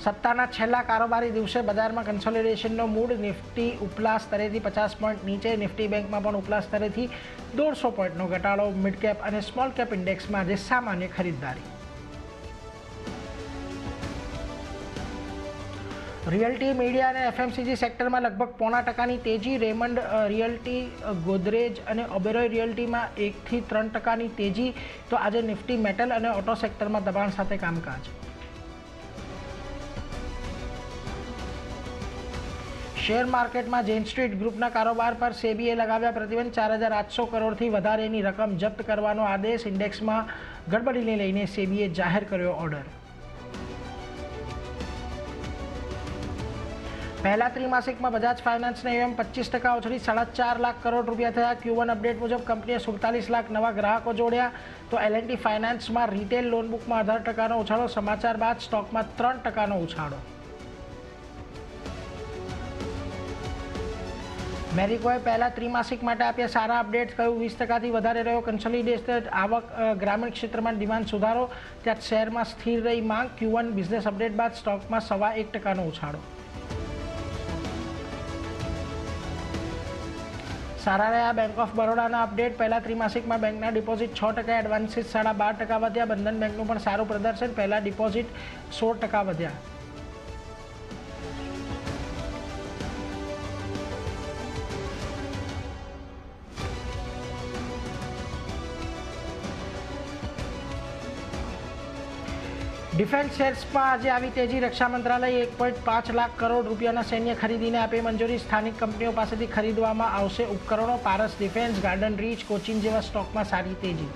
સપ્તાહના છેલ્લા કારોબારી દિવસે બજારમાં કન્સોલિડેશનનો મૂડ. નિફ્ટી ઉપલા સ્તરેથી 50 પોઈન્ટ નીચે. નિફ્ટી બેંકમાં પણ ઉપલા સ્તરેથી 150 પોઈન્ટનો ઘટાડો. મિડ કેપ અને સ્મોલ કેપ ઇન્ડેક્સમાં આજે સામાન્ય ખરીદદારી. રિયલ્ટી, મીડિયા અને એફએમસીજી સેક્ટરમાં લગભગ 0.5% તેજી. રેમન્ડ રિયલ્ટી, ગોદરેજ અને ઓબેરોય રિયલ્ટીમાં 1 થી 3% તેજી. તો આજે નિફ્ટી, મેટલ અને ઓટો સેક્ટરમાં દબાણ સાથે કામકાજ. શેર માર્કેટમાં જેન સ્ટ્રીટ ગ્રુપના કારોબાર પર સેબીએ લગાવ્યા પ્રતિબંધ. 4,800 કરોડથી વધારેની રકમ જપ્ત કરવાનો આદેશ. ઇન્ડેક્સમાં ગડબડીને લઈને સેબીએ જાહેર કર્યો ઓર્ડર. પહેલા ત્રિમાસિકમાં બજાજ ફાઇનાન્સના એમ 25% ઉછળી 4.5 લાખ કરોડ રૂપિયા થયા. Q1 અપડેટ મુજબ કંપનીએ 47 લાખ નવા ગ્રાહકો જોડ્યા. તો L&T ફાઇનાન્સમાં રિટેલ લોનબુકમાં 18%નો ઉછાળો. સમાચાર બાદ સ્ટોકમાં 3%નો ઉછાળો. મેરિકોએ પહેલા ત્રિમાસિક માટે આપ્યા સારા અપડેટ. કહ્યું 20%થી વધારે રહ્યો કન્સોલિડેટેડ આવક. ગ્રામીણ ક્ષેત્રમાં ડિમાન્ડ સુધારો. ત્યાં શેરમાં સ્થિર રહી માંગ. Q1 બિઝનેસ અપડેટ બાદ સ્ટોકમાં 1.25%નો ઉછાળો. સારા રહ્યા બેંક ઓફ બરોડાના અપડેટ. પહેલા ત્રિમાસિકમાં બેંકના ડિપોઝિટ 6%, એડવાન્સીસ 12.5% વધ્યા. બંધન બેંકનું પણ સારું પ્રદર્શન. પહેલા ડિપોઝિટ 16% વધ્યા. ડિફેન્સ શેર્સમાં આજે આવી તેજી. રક્ષા મંત્રાલય 1.5 લાખ કરોડ રૂપિયાના સૈન્ય ખરીદીને આપે મંજૂરી. સ્થાનિક કંપનીઓ પાસેથી ખરીદવામાં આવશે ઉપકરણો. પારસ ડિફેન્સ, ગાર્ડન રીચ, કોચિન જેવા સ્ટોકમાં સારી તેજી.